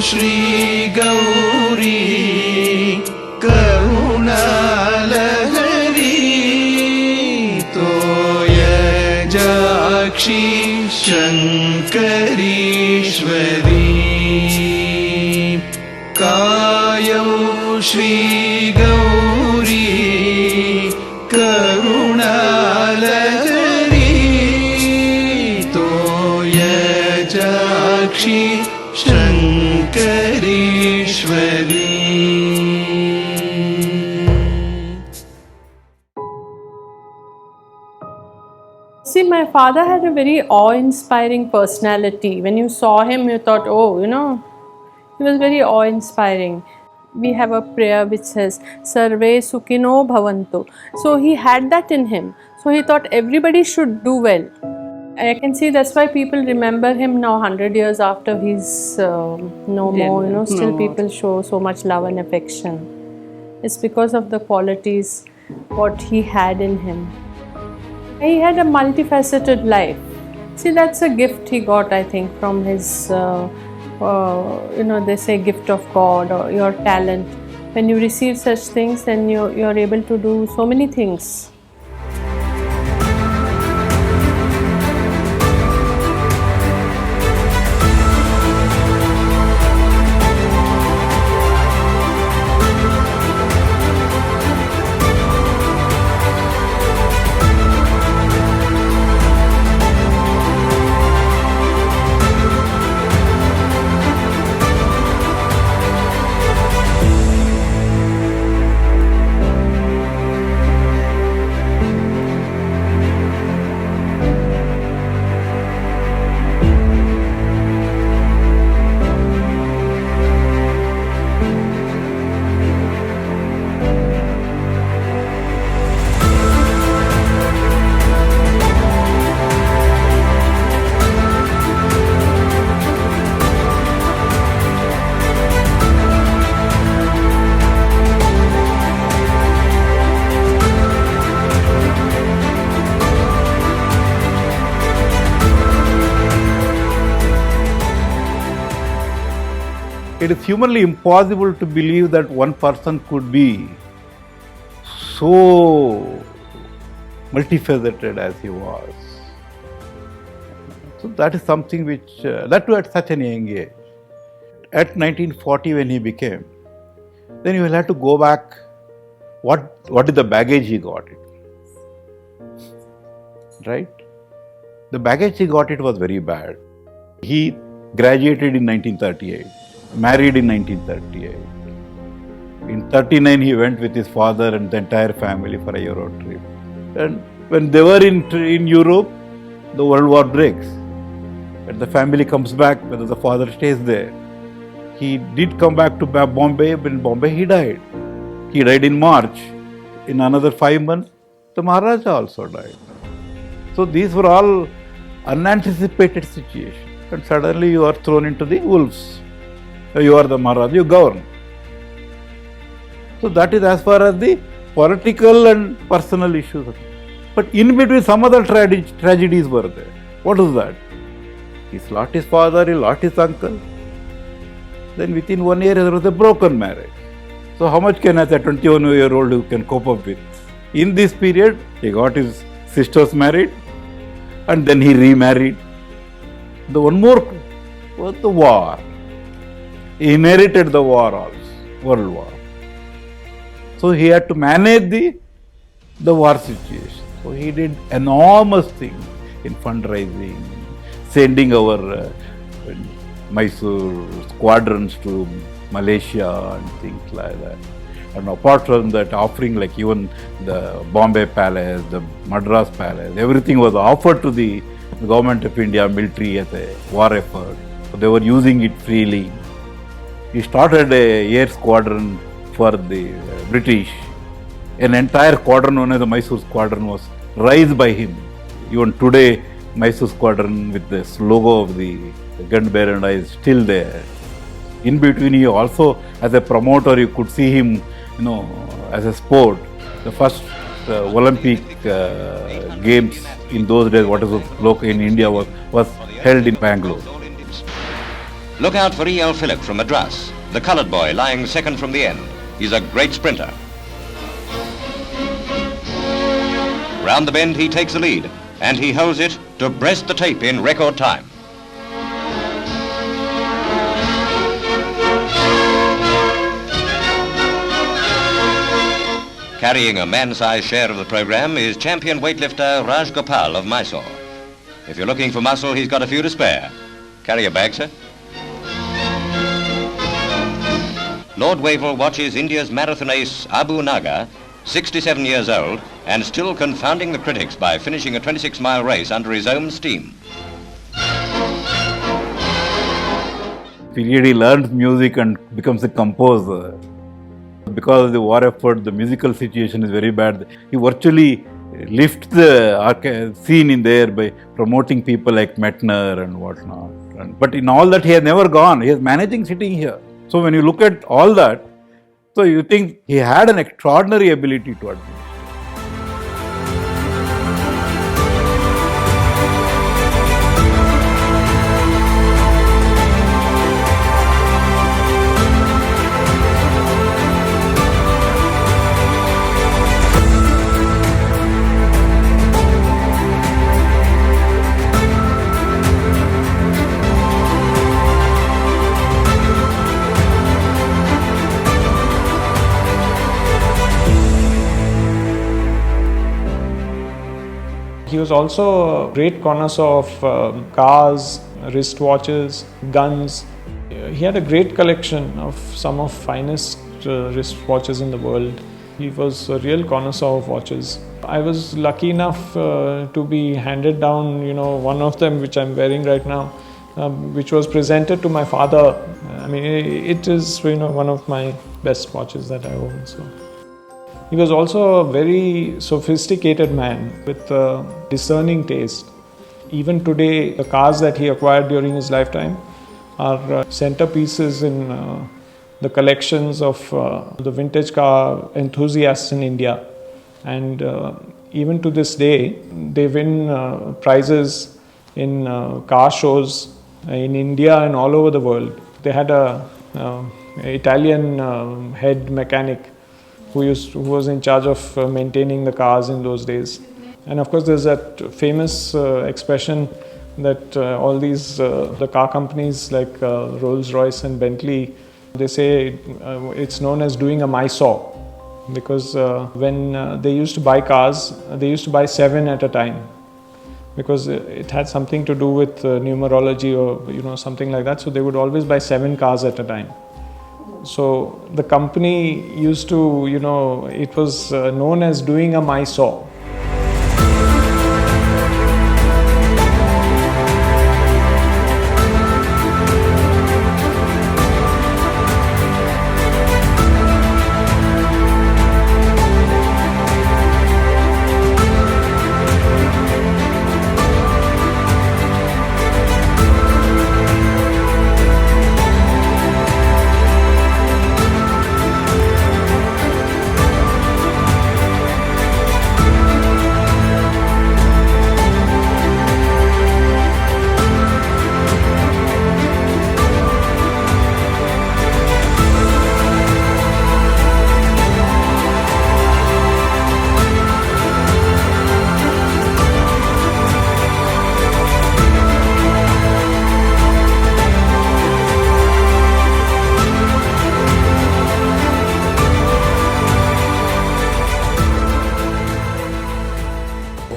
Shri Gauri Karunalahari Toya Jakshi Shankarishwari Kayau Shri Gauri Karunalahari Toya Jakshi Shankarishwari. See, my father had a very awe-inspiring personality. When you saw him, you thought, oh, he was very awe-inspiring. We have a prayer which says, Sarve Sukhino Bhavantu. So he had that in him. So he thought everybody should do well. I can see that's why people remember him now 100 years after he's no more, still people show so much love and affection. It's because of the qualities what he had in him. He had a multifaceted life. See, that's a gift he got, I think, from his, they say gift of God or your talent. When you receive such things, then you're able to do so many things. It is humanly impossible to believe that one person could be so multifaceted as he was. So that is something which, that too at such an young age. At 1940 when he became, then you will have to go back, what is the baggage he got it? Right? The baggage he got it was very bad. He graduated in 1938. Married in 1938. In 1939 he went with his father and the entire family for a Euro trip. And when they were in Europe, the World War breaks. And the family comes back, whether the father stays there. He did come back to Bombay, but in Bombay he died. He died in March. In another 5 months, the Maharaja also died. So these were all unanticipated situations. And suddenly you are thrown into the wolves. You are the Maharaja, you govern. So that is as far as the political and personal issues. But in between some other tragedies were there. What is that? He lost his father, he lost his uncle. Then within 1 year there was a broken marriage. So how much can a 21-year-old who can cope up with? In this period, he got his sisters married and then he remarried. The one more was the war. He inherited the war also, World War. So he had to manage the war situation. So he did enormous things in fundraising, sending our Mysore squadrons to Malaysia and things like that. And apart from that, offering like even the Bombay Palace, the Madras Palace, everything was offered to the government of India military as a war effort. So they were using it freely. He started a air squadron for the British. An entire squadron known as the Mysore squadron was raised by him. Even today, Mysore squadron with this logo of the gun bearer is still there. In between, he also, as a promoter, you could see him, as a sport. The first Olympic games in those days, what is local in India was held in Bangalore. Look out for E.L. Phillip from Madras, the coloured boy lying second from the end. He's a great sprinter. Round the bend he takes the lead, and he holds it to breast the tape in record time. Carrying a man-sized share of the programme is champion weightlifter Raj Gopal of Mysore. If you're looking for muscle, he's got a few to spare. Carry a bag, sir. Lord Wavell watches India's marathon ace Abu Naga, 67 years old, and still confounding the critics by finishing a 26-mile race under his own steam. Period he learns music and becomes a composer. Because of the war effort, the musical situation is very bad. He virtually lifts the scene in there by promoting people like Metner and whatnot. But in all that, he has never gone. He is managing sitting here. So when you look at all that, so you think he had an extraordinary ability to administer. He was also a great connoisseur of cars, wristwatches, guns. He had a great collection of some of finest wristwatches in the world. He was a real connoisseur of watches. I was lucky enough to be handed down, one of them which I'm wearing right now, which was presented to my father. I mean, it is one of my best watches that I own. So. He was also a very sophisticated man with a discerning taste. Even today, the cars that he acquired during his lifetime are centerpieces in the collections of the vintage car enthusiasts in India. And even to this day, they win prizes in car shows in India and all over the world. They had a Italian head mechanic who was in charge of maintaining the cars in those days. And of course there's that famous expression that all these the car companies like Rolls-Royce and Bentley, they say it's known as doing a Mysore, because when they used to buy cars, they used to buy 7 at a time, because it had something to do with numerology or something like that. So they would always buy 7 cars at a time. So the company used to, it was known as doing a Mysore.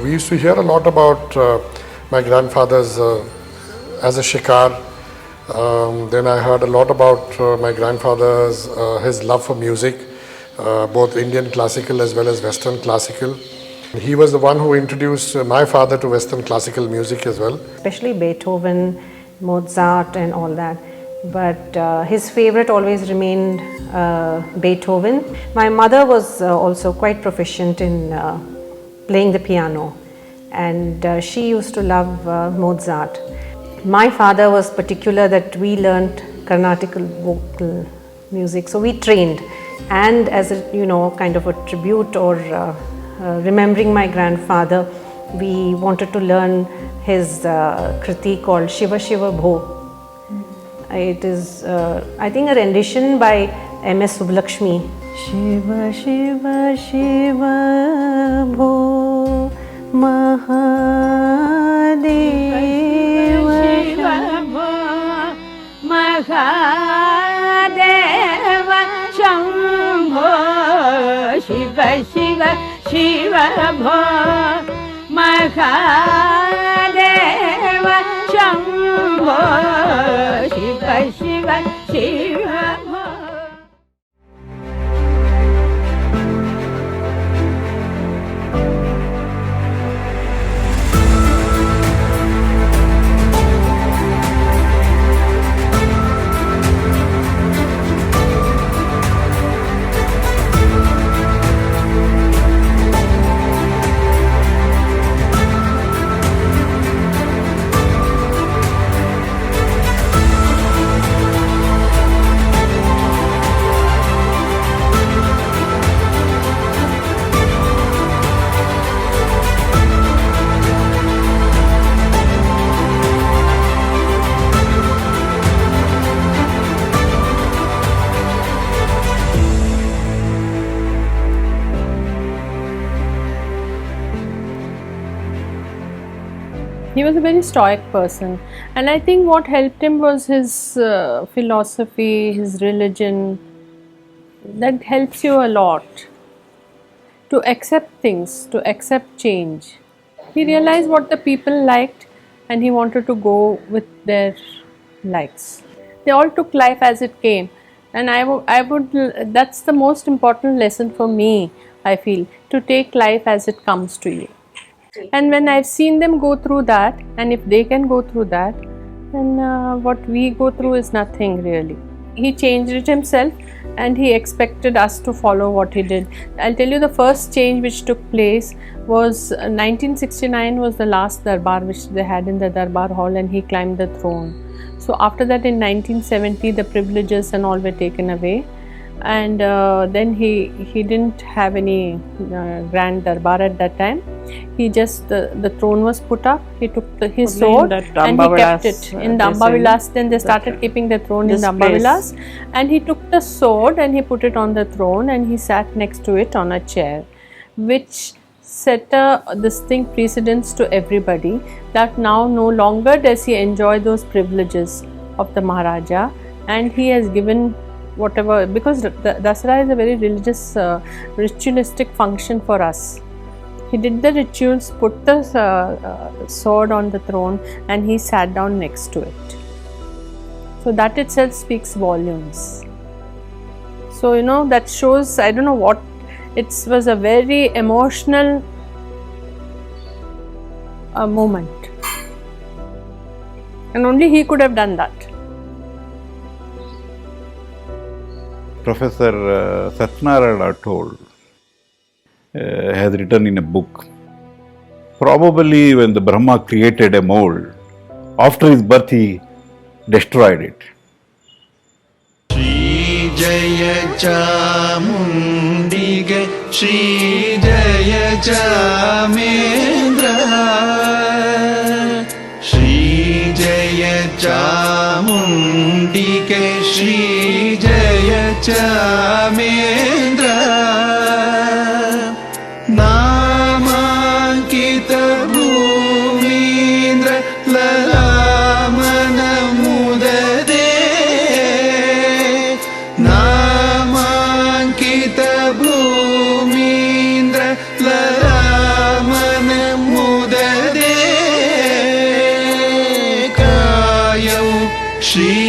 We used to hear a lot about my grandfather's as a shikar. Then I heard a lot about my grandfather's his love for music, both Indian classical as well as Western classical. He was the one who introduced my father to Western classical music as well. Especially Beethoven, Mozart and all that. But his favorite always remained Beethoven. My mother was also quite proficient in playing the piano, and she used to love Mozart. My father was particular that we learnt Carnatic vocal music, so we trained, and as a kind of a tribute or remembering my grandfather, we wanted to learn his kriti called Shiva Shiva Bho. It is, I think, a rendition by M.S. Subbulakshmi. Shiva Shiva Shiva Bho Mahadeva Shiva Bho Mahadeva Shambho Shiva Shiva Shiva Bho Mahadeva Shambho Shiva Shiva Shiva Bho. He was a very stoic person, and I think what helped him was his philosophy, his religion. That helps you a lot to accept things, to accept change. He realized what the people liked and he wanted to go with their likes. They all took life as it came, and that's the most important lesson for me, I feel, to take life as it comes to you. And when I've seen them go through that, and if they can go through that, then what we go through is nothing really. He changed it himself and he expected us to follow what he did. I'll tell you, the first change which took place was 1969 was the last darbar which they had in the darbar hall, and he climbed the throne. So after that, in 1970, the privileges and all were taken away, and then he didn't have any grand darbar at that time. He just, the throne was put up, he took his sword and he kept it in the Ambavilas. Then they started keeping the throne in the Ambavilas, and he took the sword and he put it on the throne and he sat next to it on a chair, which set this thing precedence to everybody, that now no longer does he enjoy those privileges of the Maharaja, and he has given whatever, because Dasara is a very religious, ritualistic function for us. He did the rituals, put the sword on the throne, and he sat down next to it. So that itself speaks volumes. So, you know, that shows, I don't know what, it was a very emotional moment. And only he could have done that. Professor Satyanarayana told, has written in a book, probably when the Brahma created a mold, after his birth he destroyed it. Shri Jaya Chamundiga, Shri Jaya Chamendra, Shri Jaya Chamundiga, Shri Jaya Chamendra, Namankita Bhumindra Lalamana Mudade, Namankita Bhumindra Lalamana Mudade, Kayau Shri